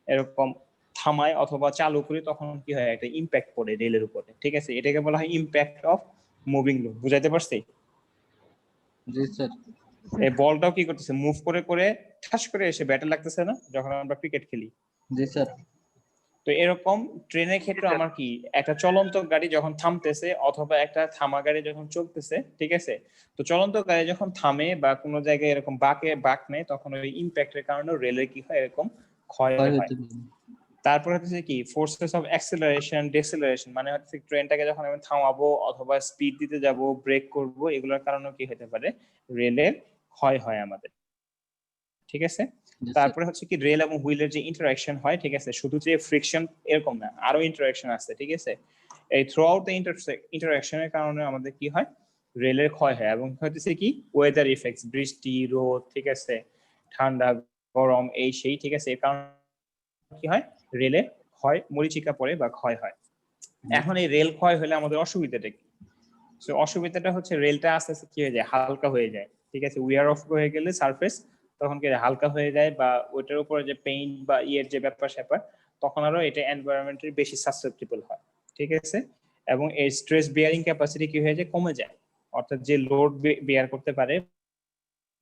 এরকম থামাই অথবা চালু করি, তখন কি হয়, একটা ইমপ্যাক্ট পড়ে রেলের উপরে, ঠিক আছে, এটাকে বলা হয় ইমপ্যাক্ট অফ মুভিং লোড। বুঝাইতে পারছি? জি স্যার। এই বলটাও কি করতেছে, মুভ করে করে ঠাস করে এসে ব্যাটে লাগতেছে না, যখন আমরা ক্রিকেট খেলি। জি স্যার। তো এরকম ট্রেনের ক্ষেত্রে আমার কি, একটা চলন্ত গাড়ি যখন থামতেছে অথবা একটা থামা গাড়ি যখন চলতেছে, ঠিক আছে, তো চলন্ত গাড়ি যখন থামে বা কোনো জায়গায় এরকম বাঁক নেয়, তখন ওই ইমপ্যাক্টের কারণে রেলের কি হয়, এরকম ক্ষয় হয়। তারপর হচ্ছে কি, ফোর্সেস অফ অ্যাক্সেলারেশন ডিসেলারেশন, মানে হচ্ছে ট্রেনটাকে যখন আমি থামাবো অথবা স্পিড দিতে যাব, ব্রেক করব, এগুলোর কারণে কি হতে পারে, রেলের ক্ষয় হয় আমাদের, ঠিক আছে। তারপরে হচ্ছে কি, রেল এবং হুইলের যে ইন্টারঅ্যাকশন হয়, ঠিক আছে, শুধু যে ফ্রিকশন এরকম না, আরো ইন্টারঅ্যাকশন আছে, ঠিক আছে। এই থ্রু আউট দ্য ইন্টারঅ্যাকশনের কারণে আমাদের কি হয়, রেলের ক্ষয় হয়। এবং হচ্ছে কি, ওয়েদার ইফেক্টস, বৃষ্টি, রোদ, ঠিক আছে, ঠান্ডা, গরম, এই সেই, ঠিক আছে, এর কারণে কি হয়, রেলে ক্ষয়, মরিচিকা পড়ে বা ক্ষয় হয়। এখন এই রেল ক্ষয় হলে আমাদের অসুবিধাটা কি, সো অসুবিধাটা হচ্ছে রেলটা আস্তে আস্তে কি হয়ে যায়, হালকা হয়ে যায়, ঠিক আছে, উইয়ার অফ হয়ে গেলে সারফেস তখন কি হালকা হয়ে যায়, বা ওইটার উপরে যে পেইন্ট বা ইয়ের যে ব্যাপার স্যাপার, তখন আরো এটা এনভায়রনমেন্টের বেশি সাসেপ্টেবল হয়, ঠিক আছে। এবং এই স্ট্রেস বিয়ারিং ক্যাপাসিটি কি হয়ে যায়, কমে যায়, অর্থাৎ যে লোড বিয়ার করতে পারে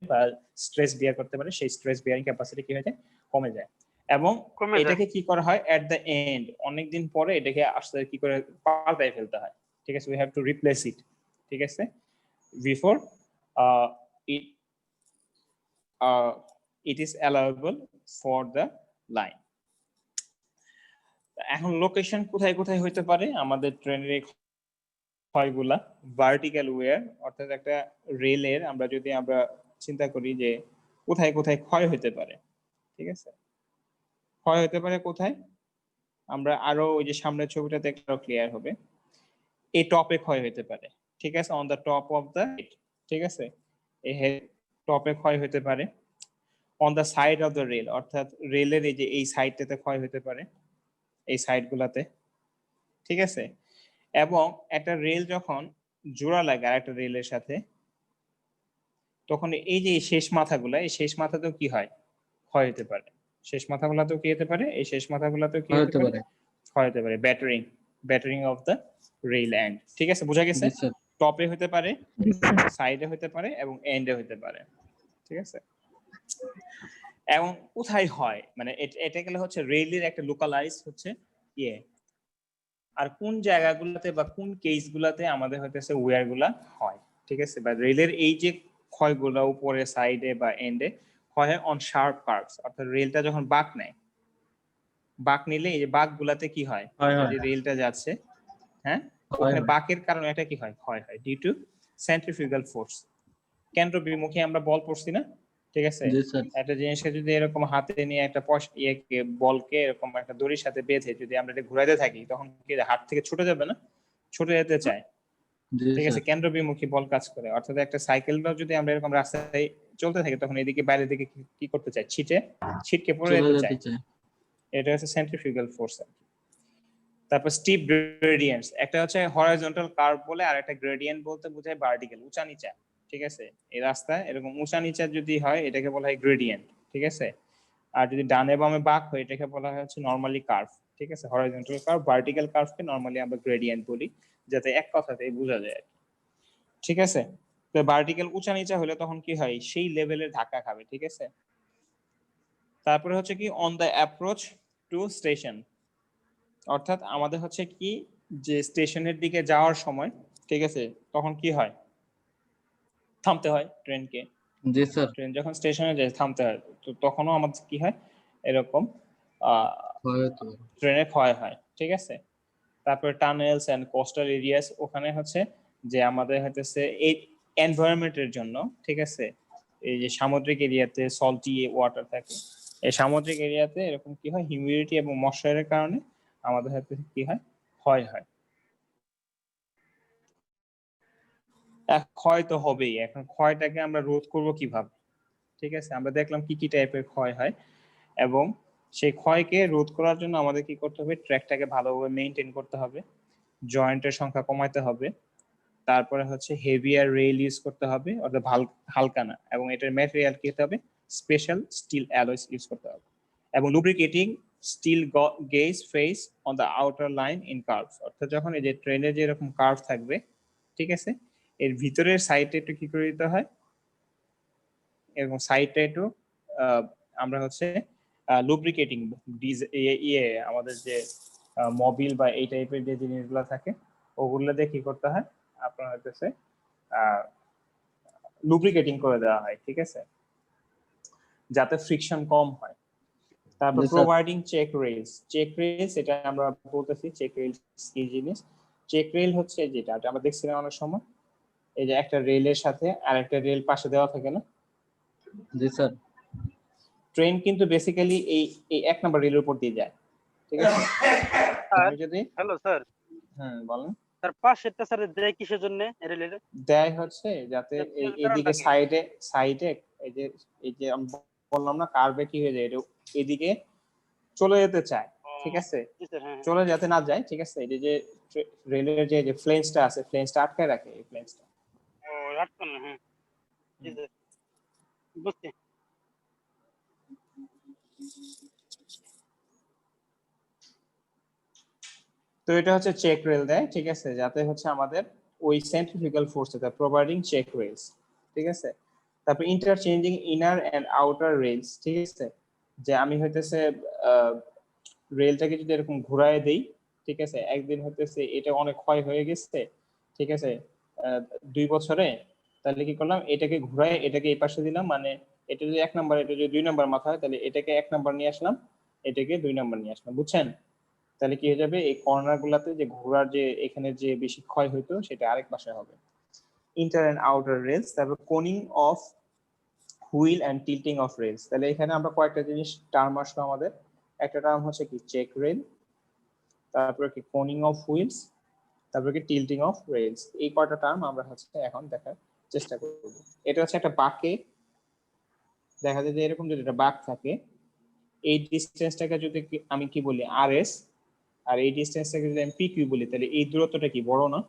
বা স্ট্রেস বিয়ার করতে পারে, সেই স্ট্রেস বিয়ারিং ক্যাপাসিটি কি হয়ে যায়, কমে যায়। এবং এটাকে কি করা হয়, এট দ্য এন্ড অনেকদিন পরে এটাকে আস্তে কি করে পাল্টাই ফেলতে হয়, ঠিক আছে, উই হ্যাভ টু রিপ্লেস ইট, ঠিক আছে, before it it is allowable for the line. এখন লোকেশন কোথায় কোথায় হইতে পারে আমাদের ট্রেনের ক্ষয়গুলা, ভার্টিক্যাল ওয়্যার, অর্থাৎ একটা রেলের আমরা যদি আমরা চিন্তা করি যে কোথায় কোথায় ক্ষয় হতে পারে, ঠিক আছে, ক্ষয় হতে পারে কোথায়, আমরা আরো ওই যে সামনের ছবিটা দেখলে ক্লিয়ার হবে, এই টপে ক্ষয় হতে পারে, ঠিক আছে, on the top of the, ঠিক আছে, এই হেড টপে ক্ষয় হতে পারে। On the side of the rail, অর্থাৎ রেলের এই যে এই সাইডটাতে ক্ষয় হতে পারে, এই সাইড গুলাতে, ঠিক আছে। এবং একটা রেল যখন জোড়া লাগে আর একটা রেলের সাথে, তখন এই যে এই শেষ মাথাগুলা, এই শেষ মাথাতেও কি হয়, ক্ষয় হতে পারে। শেষ মাথাগুলাতেও কি হতে পারে, এই শেষ মাথাগুলাতেও কি হতে পারে, ক্ষয় হতে পারে। Battering of the rail end, ঠিক আছে, বোঝা গেছে। জি স্যার। টপে হতে পারে, সাইডে হতে পারে এবং এন্ডে হতে পারে, ঠিক আছে। এবং কোথায় হয়, মানে এটা গেলে হচ্ছে রেলের একটা লোকালাইজ হচ্ছে ইয়ে, আর কোন জায়গাগুলোতে বা কোন কেসগুলোতে আমাদের হইতেছে ওয়্যার গুলা হয়, ঠিক আছে। বা রেলের এই যে ক্ষয়গুলো উপরে সাইডে বা এন্ডে হয় অন শার্প কার্ভস, অর্থাৎ রেলটা যখন বাঁক নেয়, বাঁক নিলে এই যে বাঁক গুলাতে কি হয়, হয়, হয়। যে রেলটা যাচ্ছে, হ্যাঁ, হয়, ওখানে হয়। বাঁকের কারণে এটা কি হয়, ক্ষয় হয় ডিউ টু সেন্ট্রিফিউগাল ফোর্স। কেন্দ্র বিমুখী আমরা বল পড়ছি না, ঠিক আছে। জি স্যার। একটা জিনিসকে যদি এরকম হাতে নিয়ে একটা বলকে এরকম একটা দড়ির সাথে বেঁধে যদি আমরা এটা ঘুরাইতে থাকি, তখন কি হাত থেকে ছুটে যাবে না, ছুটে যেতে চায়, জি ঠিক আছে। স্যার। কেন্দ্র বিমুখী বল কাজ করে। অর্থাৎ একটা সাইকেলটা যদি আমরা এরকম রাস্তায় চলতে থাকি, তখন এদিকে বাইরের দিকে কি করতে চায়, ছিটকে পড়ে চলে যেতে যেতে চায়, চাই। এটা হচ্ছে সেন্ট্রিফিউগাল ফোর্স। তারপর স্টিপ গ্রেডিয়েন্টস, একটা হচ্ছে হরাইজন্টাল কার্ভ বলে, আর একটা গ্রেডিয়েন্ট বলতে বোঝায় ভার্টিক্যাল, উঁচা নিচা, ঠিক আছে। এই রাস্তায় এরকম উঁচা নিচা যদি হয়, এটাকে বলা হয় গ্রেডিয়েন্ট, ঠিক আছে। আর যদি ডানে বামে বাঁক হয়, এটাকে বলা হয় হচ্ছে নরমালি কার্ভ, ঠিক আছে। হরাইজন্টাল কার্ভ, ভার্টিক্যাল কার্ভকে নরমালি আমরা গ্রেডিয়েন্ট বলি, যাতে এক কথাতেই বোঝা যায়, ঠিক আছে। তো ভার্টিক্যাল উঁচা নিচা হলে তখন কি হয়, সেই লেভেলের ধাক্কা খাবে, ঠিক আছে। তারপরে হচ্ছে কি on the approach to station, অর্থাৎ আমাদের হচ্ছে কি যে স্টেশনের দিকে যাওয়ার সময়, ঠিক আছে, তখন কি হয়, থামতে হয় ট্রেনকে। জি স্যার। ট্রেন যখন স্টেশনে যায় থামতে হয়, তো তখনও আমাদের কি হয়, এরকম ক্ষয় হতে পারে। ট্রেনের ক্ষয় হয়, ঠিক আছে। তারপরে টানেলস এন্ড কোস্টাল এরিয়াস, ওখানে হচ্ছে যে আমাদের হচ্ছে এই এনভায়রনমেন্টের জন্য, ঠিক আছে, এই যে সামুদ্রিক এরিয়াতে সল্টি ওয়াটার থাকে, এই সামুদ্রিক এরিয়াতে এরকম কি হয়, হিউমিডিটি এবং ময়েশ্চারের কারণে আমাদের হচ্ছে কি হয়, ক্ষয় হয়। ক্ষয় তো হবেই, এখন ক্ষয়টাকে আমরা রোধ করব কিভাবে, ঠিক আছে। আমরা দেখলাম কি কি টাইপের ক্ষয় হয়, এবং সেই ক্ষয়কে রোধ করার জন্য আমাদের কি করতে হবে, ট্র্যাকটাকে ভালোভাবে মেইনটেইন করতে হবে, জয়েন্টের সংখ্যা কমাতে হবে, তারপরে হচ্ছে হেভিয়ার রেল ইউজ করতে হবে, অর্থাৎ হালকা না, এবং এটার ম্যাটেরিয়াল কি হতে হবে, স্পেশাল স্টিল অ্যালয়েস ইউজ করতে হবে, এবং lubricating steel gauge face on the outer line in curves, অর্থাৎ যখন এই যে ট্রেনে যে এরকম কার্ভ থাকবে, ঠিক আছে, এর ভিতরের সাইডে একটু কি করে দিতে হয়, এরকম সাইডটা একটু আমরা হচ্ছে লুব্রিকেটিং ইয়ে আমাদের যে মোবিল বা এই টাইপের যে জিনিসগুলো থাকে, ওগুলো দিয়ে কি করতে হয়, আপনার হচ্ছে লুব্রিকেটিং করে দেওয়া হয়, ঠিক আছে, যাতে ফ্রিকশন কম হয়। তারপর জি স্যার। প্রোভাইডিং চেক রেলস, এটা আমরা বলতেছি চেক রেলস কি জিনিস। চেক রেল হচ্ছে যেটা আমরা দেখছিলাম অনেক সময়, এই যে একটা রেলের সাথে আরেকটা রেল পাশে দেওয়া থাকে না, জি স্যার। ট্রেন কিন্তু বেসিক্যালি এই এই এক নাম্বার রেলের উপর দিয়ে যায়, ঠিক আছে। স্যার, আমি যদি হ্যালো স্যার, বলেন, তার পাশেরটা স্যার দেয় কিসের জন্য রেলের? দেয় হচ্ছে যাতে কারণটা এদিকে কি? সাইডে এই যে আমি বললাম না কার্ভে কি হয়ে যায়, এটা এদিকে চলে যেতে চায়, ঠিক আছে, জি স্যার, হ্যাঁ, হ্যাঁ। চলে যেতে না যায়, ঠিক আছে। এই যে রেলের যে ফ্লেঞ্জটা আছে, ফ্লেঞ্জটা আটকায় রাখে, এই ফ্লেঞ্জটা। ও আটকানো, হ্যাঁ, জি স্যার, বুঝছি। তো এটা হচ্ছে চেক রেল দেয়, ঠিক আছে, যাতে হচ্ছে আমাদের ওই সেন্ট্রিফিউগাল ফোর্স এটা প্রোভাইডিং চেক রেলস, ঠিক আছে। তারপর interchanging inner and outer rails, ঠিক আছে, যে আমি হইতেছে রেলটাকে যদি এরকম ঘুরায় দেই, ঠিক আছে, একদিন হইতেছে এটা অনেক ক্ষয় হয়ে গেছে, ঠিক আছে, 2 বছরে, তাহলে কি করলাম, এটাকে ঘুরায় এটাকে এই পাশে দিলাম, মানে এটা যদি 1 নাম্বার, এটা যদি 2 নাম্বার মাথা হয়, তাহলে এটাকে 1 নাম্বার নিয়ে আসলাম, এটাকে 2 নাম্বার নিয়ে আসলাম, বুঝছেন। তাহলে কি হয়ে যাবে, এই কর্নার গুলাতে যে ঘোড়ার যে এখানে যে বেশি ক্ষয় হইতো, সেটা আরেক পাশে হবে। ইন্টার এন্ড আউটার রেলস, তারপর coning of wheel and tilting of rails, তাহলে এখানে আমরা কয়েকটা জিনিস টার্ম আসলো আমাদের। একটা টার্ম হচ্ছে কি চেক রেল, তারপরে কি কোনিং অফ হুইলস, তারপর কি টিল্টিং অফ রেলস। এই কয়টা টার্ম আমরা হচ্ছে এখন দেখার চেষ্টা করব। এটা হচ্ছে একটা বাঁকে দেখা যায় যে এরকম যদি একটা বাঁক থাকে, এই ডিসটেন্সটাকে যদি আমি কি বলি আরএস, আর এই ডিসটেন্সটাকে যদি আমি পিকিউ বলি, তাহলে এই দূরত্বটা কি বড় না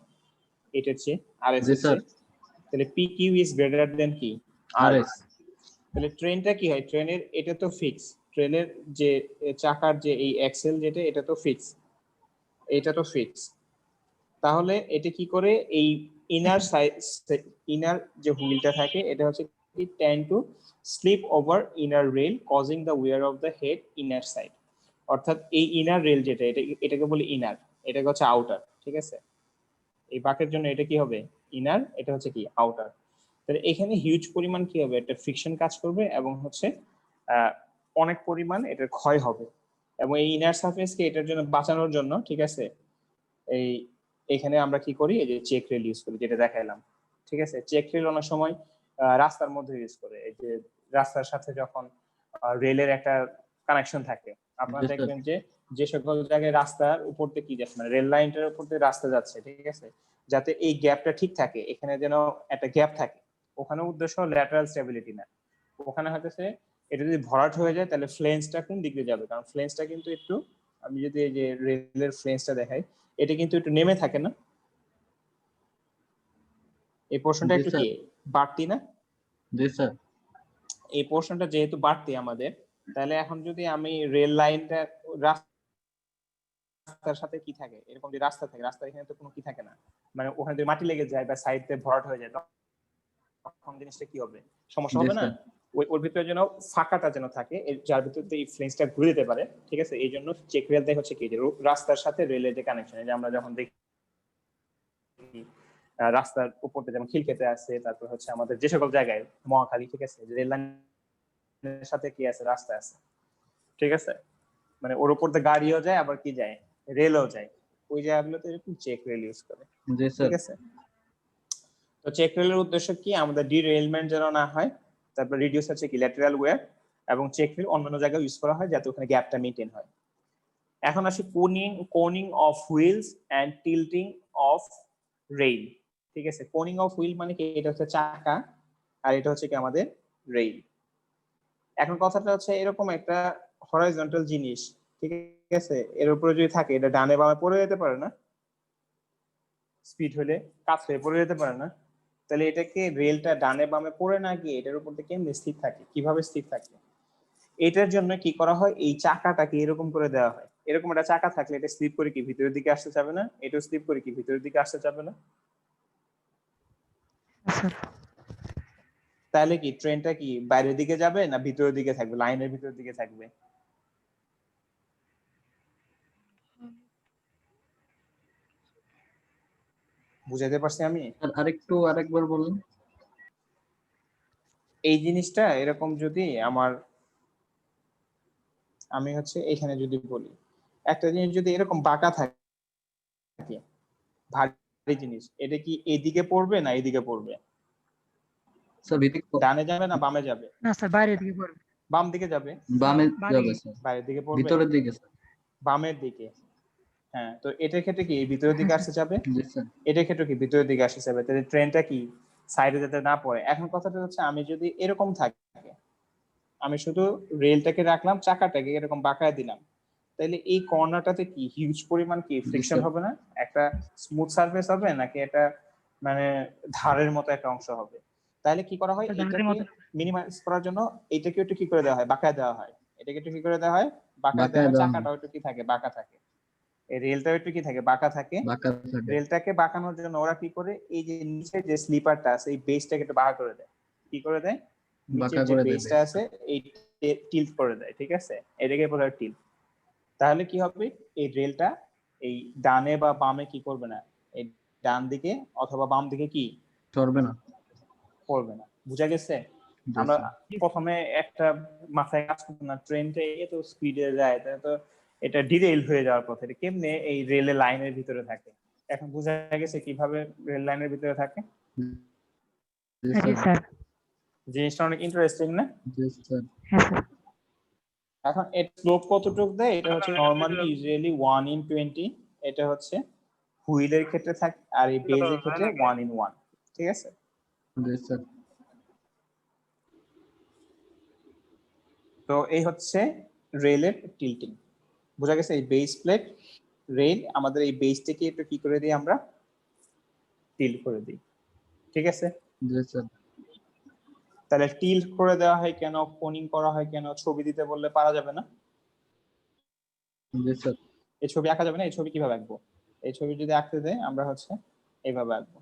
এটার চেয়ে, আরএস জি এর স্যার, চেয়ে? তাহলে পিকিউ ইজ গ্রেটার দেন কি আরএস। তাহলে ট্রেনটা কি হয়, ট্রেনের এটা তো ফিক্স, ট্রেনের যে চাকার যে এই এক্সেল যেটা এটা তো ফিক্স, এটা তো ফিক্স। তাহলে এটা কি করে এই ইনার যে হুইলটা থাকে এটা হচ্ছে কি tend to slip over inner rail causing the wear of the head inner side. অর্থাৎ এই ইনার রেল যেটা এটাকে বলি ইনার, এটাকে হচ্ছে আউটার, ঠিক আছে? এই বাঁকের জন্য এটা কি হবে ইনার, এটা হচ্ছে কি আউটার। তাহলে এখানে হিউজ পরিমাণ কি হবে, একটা ফ্রিকশন কাজ করবে এবং হচ্ছে অনেক পরিমাণ এটার ক্ষয় হবে। এবং এই ইনার সারফেসকে এটার জন্য বাঁচানোর জন্য, ঠিক আছে, এই এখানে আমরা কি করি, এই যে চেক রেল ইউজ করি যেটা দেখাইলাম, ঠিক আছে? চেক রেল অনেক সময় রাস্তার মধ্যে ইউজ করে, এই যে রাস্তার সাথে যখন রেলের একটা কানেকশন থাকে, আপনারা দেখবেন যে সকল জায়গায় রাস্তার উপর দিয়ে কি যাচ্ছে, মানে রেল লাইনটার উপর দিয়ে রাস্তা যাচ্ছে, ঠিক আছে, যাতে এই গ্যাপটা ঠিক থাকে, এখানে যেন একটা গ্যাপ থাকে। ওখানে উদ্দেশ্য ল্যাটারাল স্টেবিলিটি না, ওখানে হচ্ছে এটা যদি ভরাট হয়ে যায় তাহলে ফ্লেন্সটা কোন দিকে যাবে, কারণ ফ্লেন্সটা কিন্তু একটু, আমি যদি এই যে রেলের ফ্লেন্সটা দেখাই, এটা কিন্তু একটু নেমে থাকে না, এই পোর্শনটা জি একটু স্যার। কি বাড়তি না? জি স্যার। এই পোর্শনটা যেহেতু বাড়তি আমাদের, তাহলে এখন যদি আমি রেল লাইনটা রাস্তার সাথে কি থাকে, এরকম যে রাস্তা থাকে, রাস্তার এখানে তো কোনো কি থাকে না, মানে ওখানে যদি মাটি লেগে যায় বা সাইডে ভরাট হয়ে যায়, তখন জিনিসটা কি হবে, সমস্যা জি হবে না? স্যার। ওর ভিতরে যেন ফাঁকাটা যেন থাকে, যার ভিতরে এই ফ্লেন্সটা ঘুরে যেতে পারে, ঠিক আছে? এই জন্য চেক রেল দেয় হচ্ছে কি, যে রাস্তার সাথে রেলের যে কানেকশন, যে আমরা যখন দেখি রাস্তার উপরতে যেমন খিলক্ষেতে আছে, তারপর হচ্ছে আমাদের যে সকল জায়গায় মহাখালী, ঠিক আছে, রেল লাইনের সাথে কি আছে, রাস্তা আছে, ঠিক আছে, মানে ওর উপর দিয়ে গাড়িও যায় আবার কি যায়, রেলও যায়, ওই জায়গাগুলোতে এরকম চেক রেল ইউজ করে, জি স্যার। ঠিক আছে? তো চেক রেলের উদ্দেশ্য কি, আমাদের ডিরেলমেন্ট যেন না হয়, তারপর রিডিউস হচ্ছে কি ল্যাটারাল ওয়্যার, এবং চেক রেল অন্যান্য জায়গায় ইউজ করা হয় যাতে ওখানে গ্যাপটা মেইনটেইন হয়। এখন আসি coning of wheels and tilting of rail, ঠিক আছে? কোনিং অফ হুইল মানে কি, এটা হচ্ছে চাকা আর এটা হচ্ছে কি আমাদের রেইল। এখন কথাটা হচ্ছে এরকম একটা হরাইজন্টাল জিনিস, ঠিক আছে, এর উপরে যদি থাকে, এটা ডানে বামে পড়ে যেতে পারে না, স্পিড হলে কাজ হয়ে পড়ে যেতে পারে না, তাহলে এটাকে রেলটা ডানে বামে পড়ে না গিয়ে এটার উপর থেকে কেমনে স্থির থাকে, কিভাবে স্থির থাকে? এটার জন্য কি করা হয়, এই চাকাটাকে এরকম করে দেওয়া হয়, এরকম একটা চাকা থাকলে এটা স্লিপ করে কি ভিতরের দিকে আসতে যাবে না, এটাও স্লিপ করে কি ভিতরের দিকে আসতে যাবে না, তাহলে কি ট্রেনটা কি বাইরের দিকে যাবে না ভিতরের দিকে থাকবে, লাইনের ভিতরের দিকে থাকবে? বুঝাতে পারছি আমি? স্যার আরেকবার বলুন। এই জিনিসটা এরকম যদি আমি হচ্ছে এখানে যদি বলি, একটা জিনিস যদি এরকম বাঁকা থাকে, ভারী জিনিস, এটা কি এদিকে পড়বে না এদিকে পড়বে, স্যার ডানে যাবে না বামে যাবে? না স্যার বাইরের দিকে পড়বে। বাম দিকে যাবে। বামে বাড়ি। যাবে স্যার, বাইরের দিকে পড়বে, ভিতরের দিকে স্যার। বামের দিকে। হ্যাঁ, তো এটার ক্ষেত্রে কি ভিতরের দিকে আসতে যাবে, জি স্যার। এটার ক্ষেত্রে কি ভিতরের দিকে আসতে যাবে, তাহলে ট্রেনটা কি সাইডে যাতে না পড়ে। এখন কথাটা হচ্ছে আমি যদি এরকম থাকে, আমি শুধু রেলটাকে রাখলাম, চাকাটাকে এরকম বাঁকায় দিলাম, তাহলে এই কর্নারটাতে কি হিউজ পরিমাণ কি ফ্রিকশন স্যার। হবে না? একটা স্মুথ সারফেস হবে নাকি এটা মানে ধারের মতো একটা অংশ হবে? তাহলে কি করা হয়, ধারের এটাকে মতো। মিনিমাইজ করার জন্য এটাকে একটু কি করে দেওয়া হয়, বাঁকায় দেওয়া হয়, এটাকে একটু কি করে দেওয়া হয়, বাঁকায় দেওয়া বাঁকায় হয়, দেওয়া হয়। চাকাটাও একটু কি থাকে, বাঁকা থাকে, এই রেলটাও একটু কি থাকে, বাঁকা থাকে। বাঁকা থাকে। রেলটাকে বাঁকানোর জন্য ওরা কি করে, এই যে নিচে যে স্লিপারটা আছে এই বেসটাকে একটু বাঁকা করে দেয়, কি করে দেয়, বাঁকা নিচের যে করে দেয় বেসটা আছে এই টিল্ট করে দেয়, ঠিক আছে, এটাকে বলা হয় টিল্ট। তাহলে কি হবে, এই রেলটা এই ডানে বা বামে কি করবে না, এই ডান দিকে অথবা বাম দিকে কি চড়বে না। পড়বে না। বুঝা গেছে? জি আমরা স্যার। প্রথমে একটা মাথায় কাজ করতো না, ট্রেনটা এত স্পিডে যায়, তাহলে তো এটা ডিরেল হয়ে যাওয়ার পথে, এটা কেমনে এই রেলের লাইনের ভিতরে থাকে। এখন বুঝা গেছে কিভাবে রেল লাইনের ভিতরে থাকে। জি জি স্যার। স্যার। জিনিসটা অনেক ইন্টারেস্টিং না? জি স্যার। হ্যাঁ স্যার। এখন এর স্লোপ কতটুকু দেয়, এটা হচ্ছে নরমালি ইউজুয়ালি 1/20, এটা হচ্ছে হুইলের ক্ষেত্রে থাকে আর এই বেজের ক্ষেত্রে 1 in 1, ঠিক আছে? জি স্যার। তো এই হচ্ছে রেলের টিল্টিং, বোঝা গেছে? এই বেস প্লেট রেল, আমাদের এই বেসটাকে একটু কি করে দিই আমরা, টিল্ট করে দিই, ঠিক আছে? জি স্যার। তাহলে টিল্ট করে দেওয়া হয় কেন, কোনিং করা হয় কেন, ছবি দিতে বললে পারা যাবে না? জি স্যার। এই ছবি আঁকা যাবে না, এই ছবি কিভাবে আঁকবো? এই ছবি যদি আঁকতে দেয় আমরা হচ্ছে এইভাবে আঁকবো।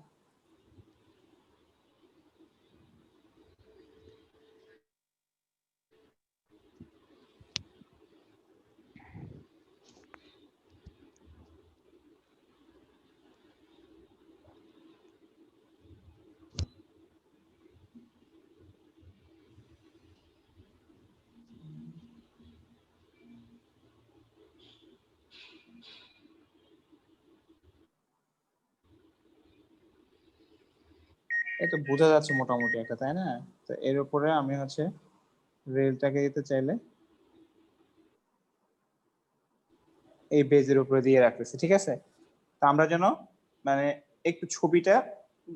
এটা বোঝা যাচ্ছে মোটামুটি একটা, তাই না? তো এর উপরে আমি হচ্ছে রেলটাকে দিতে চাইলে এই বেজের উপরে দিয়ে রাখতেছি, ঠিক আছে? তো আমরা যেন মানে একটু ছবিটা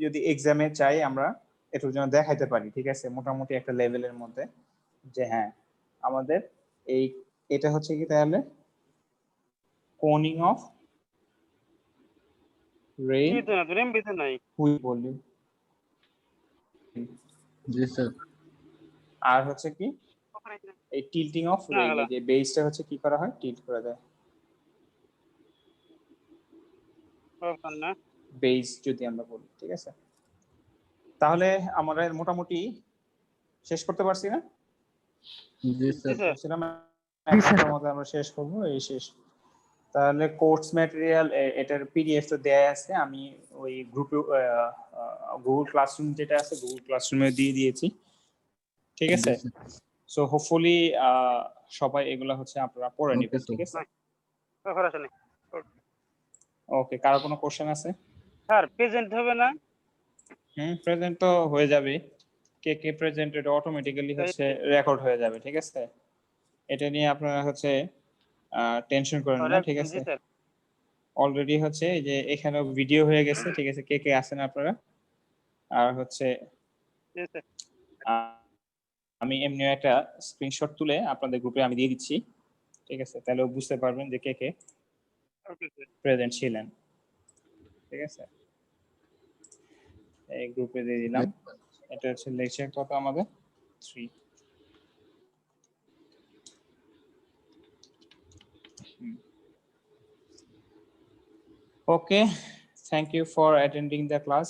যদি এক্সামে চাই আমরা একটু যেন দেখাইতে পারি, ঠিক আছে, মোটামুটি একটা লেভেলের মধ্যে, যে হ্যাঁ আমাদের এই এটা হচ্ছে কি তাহলে কোনিং অফ রেল এমবিতে না, তোর এমবিতে নাই। হুইল বলি, জি স্যার। আর হচ্ছে কি এই টিল্টিং অফ না রেল, হলো এই যে বেসটা হচ্ছে কি করা হয়, টিল্ট করে দেয় দরকার না। বেস যদি আমরা বলি, ঠিক আছে? তাহলে আমরা মোটামুটি শেষ করতে পারছি না? জি জি স্যার। স্যার। বলছিলাম 1 ঘন্টার মধ্যে আমরা শেষ করবো, এই শেষ। তাহলে কোর্স ম্যাটেরিয়াল এটার পিডিএফ তো দেয়া আছে, আমি ওই গ্রুপে গুগল ক্লাসরুম যেটা আছে গুগল ক্লাসরুমে দিয়ে দিয়েছি, ঠিক আছে? জি স্যার। সো হোপফুলি সবাই এগুলা হচ্ছে আপনারা পড়ে ওকে নেবেন, স্যার। ঠিক আছে? দরকার আছে না। ওকে, কারো কোনো কোশ্চেন আছে? স্যার প্রেজেন্ট হবে না? প্রেজেন্ট তো হয়ে যাবে, কে কে প্রেজেন্টেড অটোমেটিক্যালি হচ্ছে রেকর্ড হয়ে যাবে, ঠিক আছে? এটা নিয়ে আপনারা হচ্ছে টেনশন করেন না, ঠিক জি আছে? স্যার। অলরেডি হচ্ছে এই যে এখানেও ভিডিও হয়ে গেছে, ঠিক আছে? কে কে আছেন আপনারা? আর হচ্ছে জি স্যার। আমি এমনিও একটা স্ক্রিনশট তুলে আপনাদের গ্রুপে আমি দিয়ে দিচ্ছি, ঠিক আছে? তাহলে বুঝতে পারবেন যে কে কে ওকে স্যার। প্রেজেন্ট ছিলেন, ঠিক আছে? এই গ্রুপে দিয়ে দিলাম। এটা হচ্ছে লেকচার কত আমাদের 3। Okay, thank you for attending the class.